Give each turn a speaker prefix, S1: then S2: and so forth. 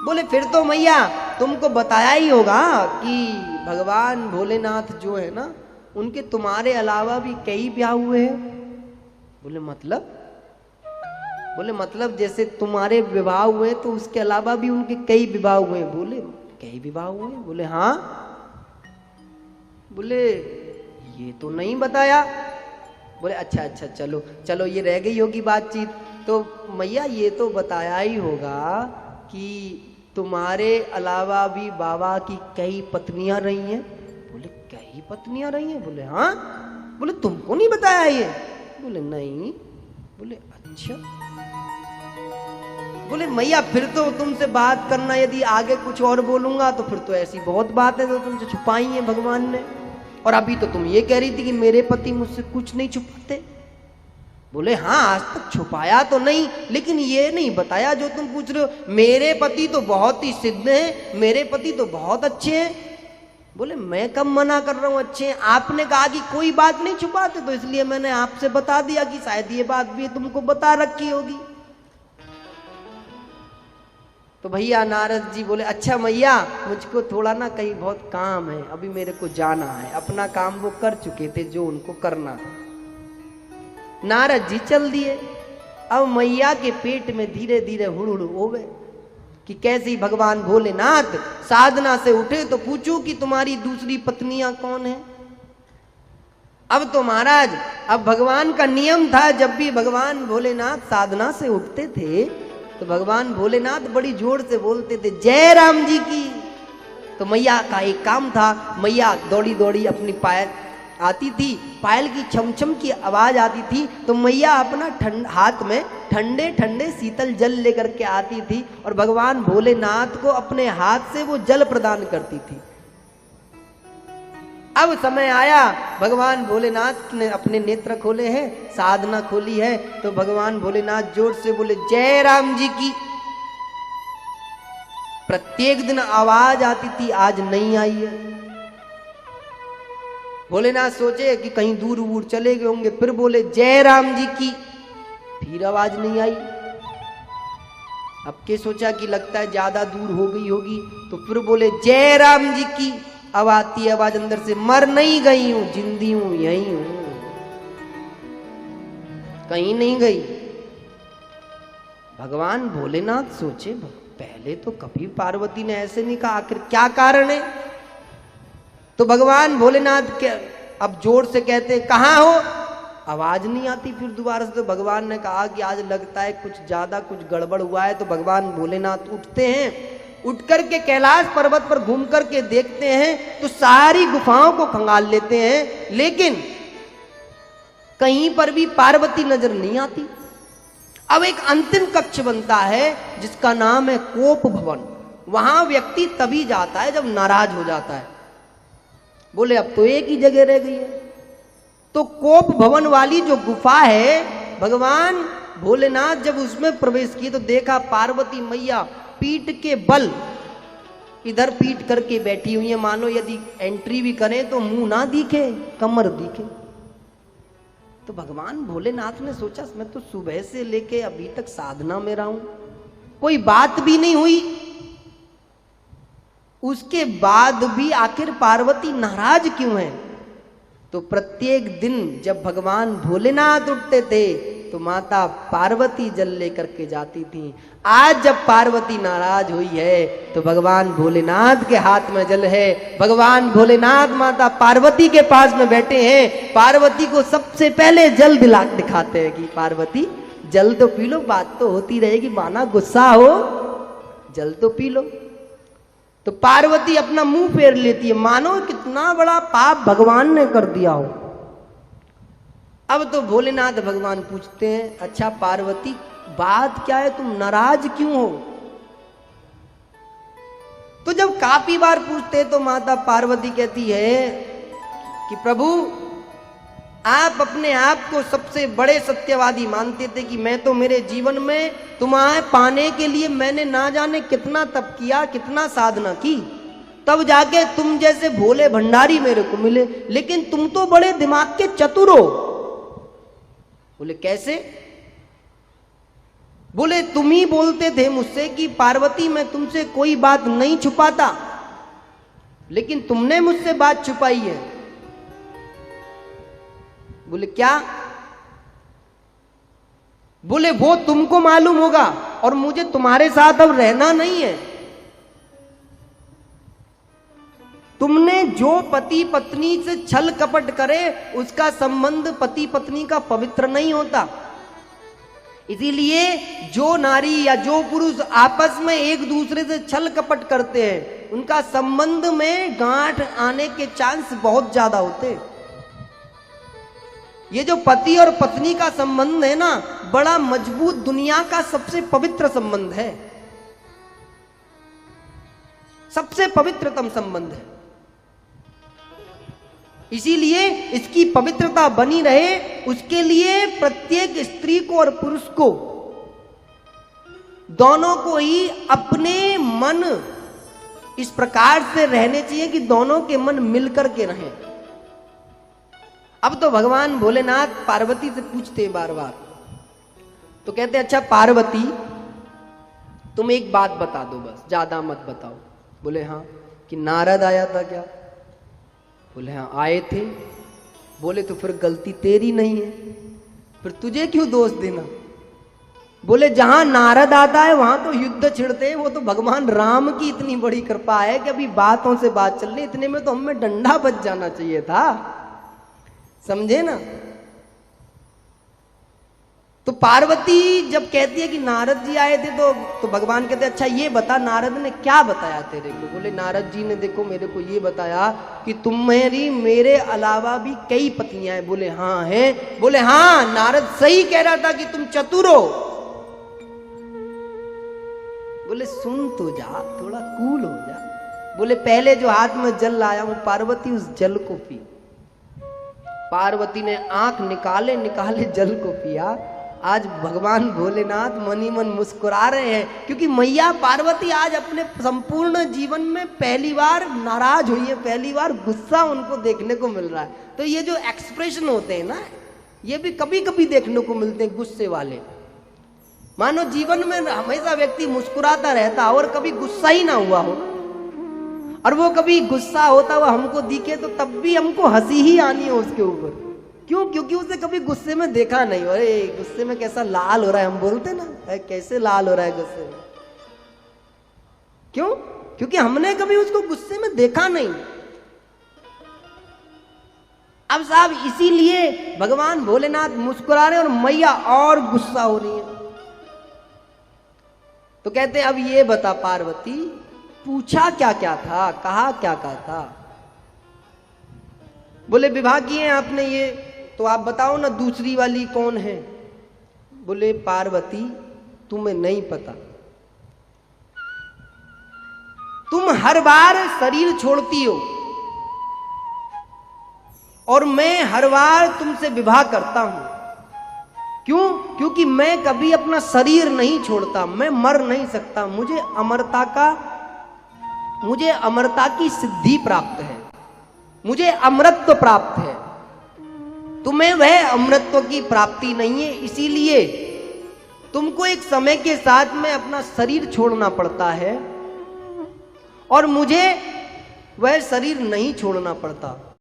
S1: बोले फिर तो मैया तुमको बताया ही होगा कि भगवान भोलेनाथ जो है ना, उनके तुम्हारे अलावा भी कई ब्याह हुए हैं। बोले मतलब? बोले मतलब जैसे तुम्हारे विवाह हुए तो उसके अलावा भी उनके कई विवाह हुए। बोले कई विवाह हुए? बोले हाँ। बोले ये तो नहीं बताया। बोले अच्छा अच्छा, चलो चलो, ये रह गई होगी बातचीत। तो मैया ये तो बताया ही होगा कि तुम्हारे अलावा भी बाबा की कई पत्नियां रही हैं। बोले कई पत्नियां रही हैं? बोले हाँ। बोले तुमको नहीं बताया ये? बोले नहीं। बोले अच्छा। बोले मैया फिर तो तुमसे बात करना, यदि आगे कुछ और बोलूंगा तो फिर तो ऐसी बहुत बात है जो तुमसे छुपाई है भगवान ने, और अभी तो तुम ये कह रही थी कि मेरे पति मुझसे कुछ नहीं छुपाते। बोले हाँ, आज तक छुपाया तो नहीं, लेकिन ये नहीं बताया जो तुम पूछ रहे हो। मेरे पति तो बहुत ही सिद्ध हैं, मेरे पति तो बहुत अच्छे हैं। बोले मैं कब मना कर रहा हूं अच्छे हैं? आपने कहा कि कोई बात नहीं छुपाते, तो इसलिए मैंने आपसे बता दिया कि शायद ये बात भी तुमको बता रखी होगी। तो भैया नारद जी बोले अच्छा मैया, मुझको थोड़ा ना कहीं बहुत काम है, अभी मेरे को जाना है। अपना काम वो कर चुके थे जो उनको करना। नारद जी चल दिए। अब मैया के पेट में धीरे धीरे हुड़हुड़ होवे कि कैसे भगवान भोलेनाथ साधना से उठे तो पूछू कि तुम्हारी दूसरी पत्नियां कौन है। अब तो महाराज, अब भगवान का नियम था, जब भी भगवान भोलेनाथ साधना से उठते थे तो भगवान भोलेनाथ बड़ी जोर से बोलते थे जय राम जी की। तो मैया का एक काम था, मैया दौड़ी दौड़ी अपनी पायल आती थी, पायल की छमछम की आवाज आती थी, तो मैया अपना हाथ में ठंडे ठंडे शीतल जल लेकर के आती थी और भगवान भोलेनाथ को अपने हाथ से वो जल प्रदान करती थी। अब समय आया, भगवान भोलेनाथ ने अपने नेत्र खोले हैं, साधना खोली है, तो भगवान भोलेनाथ जोर से बोले जय राम जी की। प्रत्येक दिन आवाज आती थी, आज नहीं आई है। भोलेनाथ सोचे कि कहीं दूर दूर चले गए होंगे, फिर बोले जय राम जी की, फिर आवाज नहीं आई। अब के सोचा कि लगता है ज्यादा दूर हो गई होगी, तो फिर बोले जय राम जी की। अब आती आवाज अंदर से, मर नहीं गई हूं, जिंदी हूं, यही हूं, कहीं नहीं गई। भगवान भोलेनाथ सोचे पहले तो कभी पार्वती ने ऐसे नहीं कहा, आखिर क्या कारण है। तो भगवान भोलेनाथ के अब जोर से कहते कहां हो, आवाज नहीं आती। फिर दोबारा से तो भगवान ने कहा कि आज लगता है कुछ ज्यादा कुछ गड़बड़ हुआ है। तो भगवान भोलेनाथ उठते हैं, उठ करके कैलाश पर्वत पर घूम करके देखते हैं तो सारी गुफाओं को खंगाल लेते हैं, लेकिन कहीं पर भी पार्वती नजर नहीं आती। अब एक अंतिम कक्ष बनता है जिसका नाम है कोप भवन। वहां व्यक्ति तभी जाता है जब नाराज हो जाता है। बोले अब तो एक ही जगह रह गई है। तो कोप भवन वाली जो गुफा है, भगवान भोलेनाथ जब उसमें प्रवेश किए तो देखा पार्वती मैया पीठ के बल इधर पीठ करके बैठी हुई है, मानो यदि एंट्री भी करें तो मुंह ना दिखे, कमर दिखे। तो भगवान भोलेनाथ ने सोचा मैं तो सुबह से लेके अभी तक साधना में रहा हूं, कोई बात भी नहीं हुई, उसके बाद भी आखिर पार्वती नाराज क्यों है। तो प्रत्येक दिन जब भगवान भोलेनाथ उठते थे तो माता पार्वती जल लेकर के जाती थी। आज जब पार्वती नाराज हुई है तो भगवान भोलेनाथ के हाथ में जल है। भगवान भोलेनाथ माता पार्वती के पास में बैठे हैं, पार्वती को सबसे पहले जल दिखाते हैं कि पार्वती जल तो पी लो, बात तो होती रहेगी, माना गुस्सा हो, जल तो पी लो। तो पार्वती अपना मुंह फेर लेती है, मानो कितना बड़ा पाप भगवान ने कर दिया हो। अब तो भोलेनाथ भगवान पूछते हैं अच्छा पार्वती बात क्या है, तुम नाराज क्यों हो। तो जब काफी बार पूछते तो माता पार्वती कहती है कि प्रभु आप अपने आप को सबसे बड़े सत्यवादी मानते थे कि मैं तो मेरे जीवन में तुम्हें पाने के लिए मैंने ना जाने कितना तप किया, कितना साधना की, तब जाके तुम जैसे भोले भंडारी मेरे को मिले, लेकिन तुम तो बड़े दिमाग के चतुर हो। बोले कैसे। बोले तुम ही बोलते थे मुझसे कि पार्वती मैं तुमसे कोई बात नहीं छुपाता, लेकिन तुमने मुझसे बात छुपाई है। बोले क्या? बोले वो तुमको मालूम होगा और मुझे तुम्हारे साथ अब रहना नहीं है। तुमने जो पति पत्नी से छल कपट करे उसका संबंध पति पत्नी का पवित्र नहीं होता। इसीलिए जो नारी या जो पुरुष आपस में एक दूसरे से छल कपट करते हैं उनका संबंध में गांठ आने के चांस बहुत ज्यादा होते हैं। ये जो पति और पत्नी का संबंध है ना, बड़ा मजबूत, दुनिया का सबसे पवित्र संबंध है, सबसे पवित्रतम संबंध है। इसीलिए इसकी पवित्रता बनी रहे उसके लिए प्रत्येक स्त्री को और पुरुष को, दोनों को ही अपने मन इस प्रकार से रहने चाहिए कि दोनों के मन मिलकर के रहें। अब तो भगवान भोलेनाथ पार्वती से पूछते बार बार, तो कहते अच्छा पार्वती तुम एक बात बता दो, बस ज्यादा मत बताओ। बोले हाँ। कि नारद आया था क्या? बोले हाँ आए थे। बोले तो फिर गलती तेरी नहीं है, फिर तुझे क्यों दोष देना? बोले जहां नारद आता है वहां तो युद्ध छिड़ते हैं, वो तो भगवान राम की इतनी बड़ी कृपा है कि अभी बातों से बात चल रही, इतने में तो हमें डंडा बच जाना चाहिए था, समझे ना। तो पार्वती जब कहती है कि नारद जी आए थे तो भगवान कहते अच्छा ये बता नारद ने क्या बताया तेरे को? बोले नारद जी ने देखो मेरे को ये बताया कि तुम्हारी मेरे अलावा भी कई पत्नियां हैं। बोले हाँ हैं। बोले हाँ नारद सही कह रहा था कि तुम चतुर हो। बोले सुन तो जा, थोड़ा कूल हो जा। बोले पहले जो हाथ में जल लाया हूं पार्वती उस जल को पी। पार्वती ने आंख निकाले निकाले जल को पिया। आज भगवान भोलेनाथ मनी मन मुस्कुरा रहे हैं क्योंकि मैया पार्वती आज अपने संपूर्ण जीवन में पहली बार नाराज हुई है, पहली बार गुस्सा उनको देखने को मिल रहा है। तो ये जो एक्सप्रेशन होते हैं ना, ये भी कभी कभी देखने को मिलते हैं गुस्से वाले। मानो जीवन में हमेशा व्यक्ति मुस्कुराता रहता और कभी गुस्सा ही ना हुआ हो, और वो कभी गुस्सा होता हुआ हमको दिखे तो तब भी हमको हंसी ही आनी है उसके ऊपर। क्यों? क्योंकि उसे कभी गुस्से में देखा नहीं। अरे गुस्से में कैसा लाल हो रहा है, हम बोलते ना कैसे लाल हो रहा है गुस्से में। क्यों? क्योंकि हमने कभी उसको गुस्से में देखा नहीं। अब साहब इसीलिए भगवान भोलेनाथ मुस्कुरा रहे और मैया और गुस्सा हो रही है। तो कहते हैं अब ये बता पार्वती पूछा क्या क्या था, कहा क्या क्या था? बोले विवाह किए आपने ये, तो आप बताओ ना दूसरी वाली कौन है? बोले पार्वती तुम्हें नहीं पता, तुम हर बार शरीर छोड़ती हो और मैं हर बार तुमसे विवाह करता हूं। क्यों? क्योंकि मैं कभी अपना शरीर नहीं छोड़ता, मैं मर नहीं सकता, मुझे अमरता की सिद्धि प्राप्त है, मुझे अमरत्व प्राप्त है। तुम्हें वह अमरत्व की प्राप्ति नहीं है, इसीलिए तुमको एक समय के साथ में अपना शरीर छोड़ना पड़ता है और मुझे वह शरीर नहीं छोड़ना पड़ता।